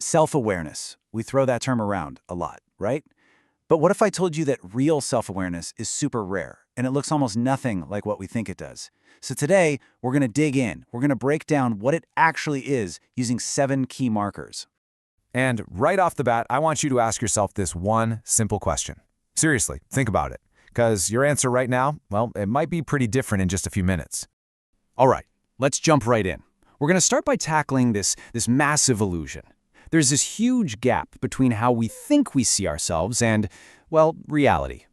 Self-awareness. We throw that term around a lot, right? But what if I told you that real self-awareness is super rare and it looks almost nothing like what we think it does? So today, we're going to dig in. We're going to break down what it actually is using 7 key markers. And right off the bat, I want you to ask yourself this one simple question. Seriously, think about it. Because your answer right now, well, it might be pretty different in just a few minutes. All right, let's jump right in. We're going to start by tackling this massive illusion. There's this huge gap between how we think we see ourselves and, well, reality.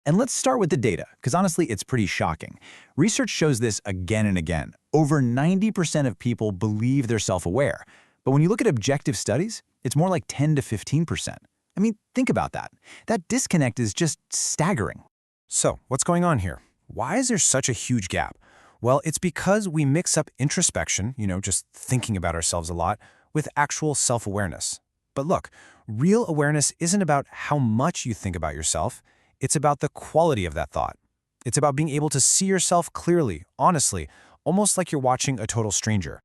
And let's start with the data, because honestly, it's pretty shocking. Research shows this again and again. Over 90% of people believe they're self-aware. But when you look at objective studies, it's more like 10 to 15%. I mean, think about that. That disconnect is just staggering. So, what's going on here? Why is there such a huge gap? Well, it's because we mix up introspection, just thinking about ourselves a lot, with actual self-awareness. But look, real awareness isn't about how much you think about yourself. It's about the quality of that thought. It's about being able to see yourself clearly, honestly, almost like you're watching a total stranger.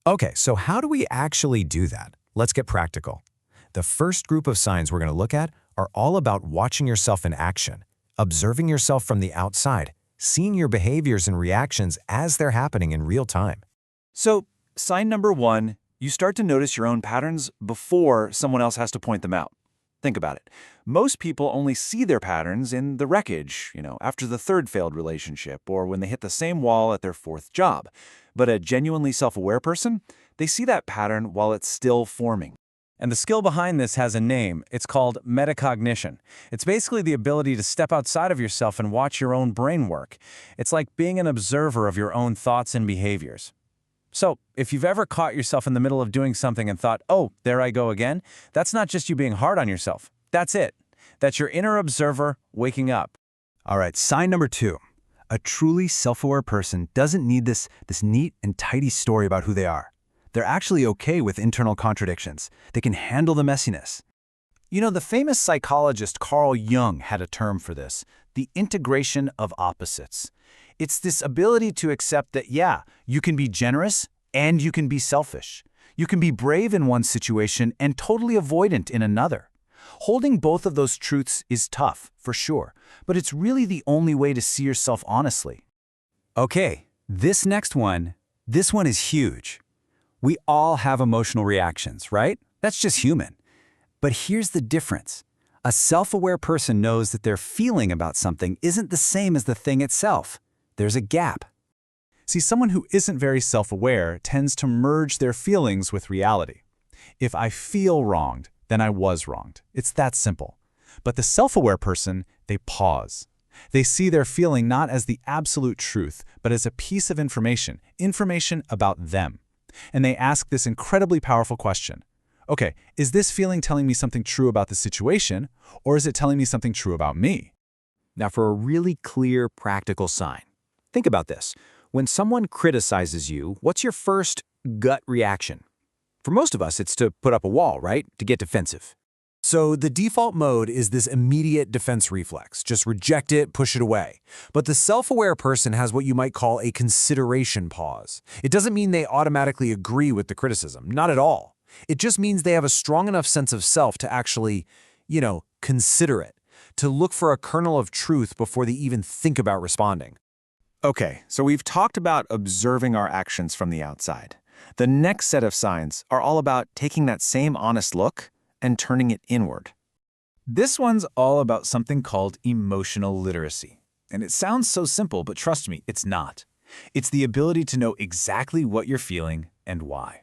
Okay, so how do we actually do that? Let's get practical. The first group of signs we're going to look at are all about watching yourself in action, observing yourself from the outside, seeing your behaviors and reactions as they're happening in real time. So, sign number 1, you start to notice your own patterns before someone else has to point them out. Think about it. Most people only see their patterns in the wreckage, after the 3rd failed relationship or when they hit the same wall at their 4th job. But a genuinely self-aware person, they see that pattern while it's still forming. And the skill behind this has a name. It's called metacognition. It's basically the ability to step outside of yourself and watch your own brain work. It's like being an observer of your own thoughts and behaviors. So, if you've ever caught yourself in the middle of doing something and thought, oh, there I go again, that's not just you being hard on yourself. That's it. That's your inner observer waking up. All right, sign number 2. A truly self-aware person doesn't need this neat and tidy story about who they are. They're actually okay with internal contradictions. They can handle the messiness. The famous psychologist Carl Jung had a term for this, the integration of opposites. It's this ability to accept that, yeah, you can be generous and you can be selfish. You can be brave in one situation and totally avoidant in another. Holding both of those truths is tough, for sure, but it's really the only way to see yourself honestly. Okay, this next one, this one is huge. We all have emotional reactions, right? That's just human. But here's the difference. A self-aware person knows that their feeling about something isn't the same as the thing itself. There's a gap. See, someone who isn't very self-aware tends to merge their feelings with reality. If I feel wronged, then I was wronged. It's that simple. But the self-aware person, they pause. They see their feeling not as the absolute truth, but as a piece of information about them. And they ask this incredibly powerful question. Okay, is this feeling telling me something true about the situation, or is it telling me something true about me? Now, for a really clear, practical sign, think about this. When someone criticizes you, what's your first gut reaction? For most of us, it's to put up a wall, right? To get defensive. So the default mode is this immediate defense reflex. Just reject it, push it away. But the self-aware person has what you might call a consideration pause. It doesn't mean they automatically agree with the criticism. Not at all. It just means they have a strong enough sense of self to actually, consider it, to look for a kernel of truth before they even think about responding. Okay, so we've talked about observing our actions from the outside. The next set of signs are all about taking that same honest look and turning it inward. This one's all about something called emotional literacy. And it sounds so simple, but trust me, it's not. It's the ability to know exactly what you're feeling and why.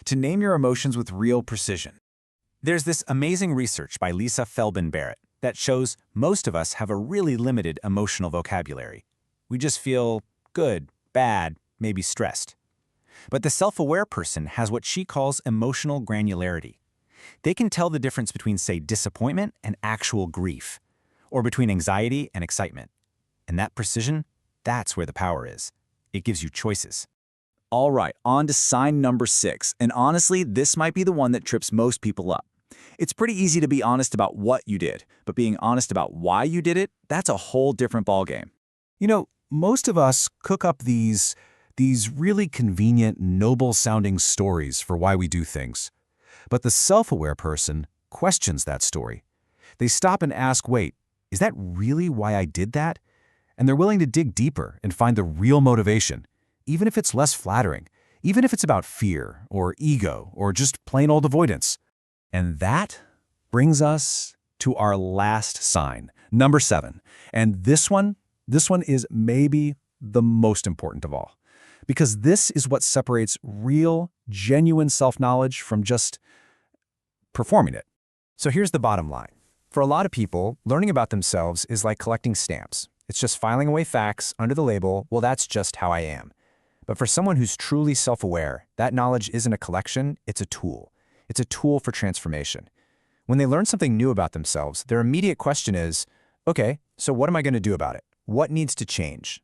To name your emotions with real precision. There's this amazing research by Lisa Feldman-Barrett that shows most of us have a really limited emotional vocabulary. We just feel good, bad, maybe stressed. But the self-aware person has what she calls emotional granularity. They can tell the difference between, say, disappointment and actual grief, or between anxiety and excitement. And that precision, that's where the power is. It gives you choices. All right, on to sign number 6. And honestly, this might be the one that trips most people up. It's pretty easy to be honest about what you did, but being honest about why you did it, that's a whole different ballgame. Most of us cook up these really convenient, noble-sounding stories for why we do things. But the self-aware person questions that story. They stop and ask, wait, is that really why I did that? And they're willing to dig deeper and find the real motivation, even if it's less flattering, even if it's about fear or ego or just plain old avoidance. And that brings us to our last sign, number 7. And this one is maybe the most important of all, because this is what separates real, genuine self-knowledge from just performing it. So here's the bottom line. For a lot of people, learning about themselves is like collecting stamps. It's just filing away facts under the label, well, that's just how I am. But for someone who's truly self-aware, that knowledge isn't a collection, it's a tool. It's a tool for transformation. When they learn something new about themselves, their immediate question is, okay, so what am I going to do about it? What needs to change?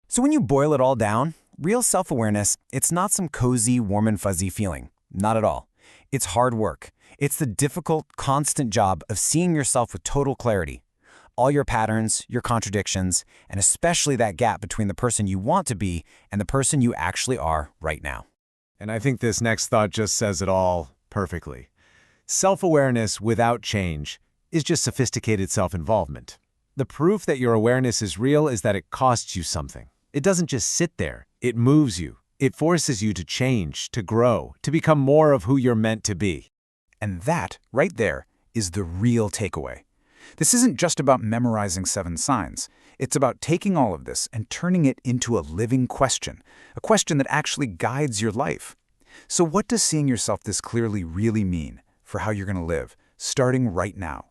So when you boil it all down, real self-awareness, it's not some cozy, warm and fuzzy feeling. Not at all. It's hard work. It's the difficult, constant job of seeing yourself with total clarity. All your patterns, your contradictions, and especially that gap between the person you want to be and the person you actually are right now. And I think this next thought just says it all perfectly. Self-awareness without change is just sophisticated self-involvement. The proof that your awareness is real is that it costs you something. It doesn't just sit there. It moves you. It forces you to change, to grow, to become more of who you're meant to be. And that, right there, is the real takeaway. This isn't just about memorizing 7 signs. It's about taking all of this and turning it into a living question, a question that actually guides your life. So what does seeing yourself this clearly really mean for how you're going to live, starting right now?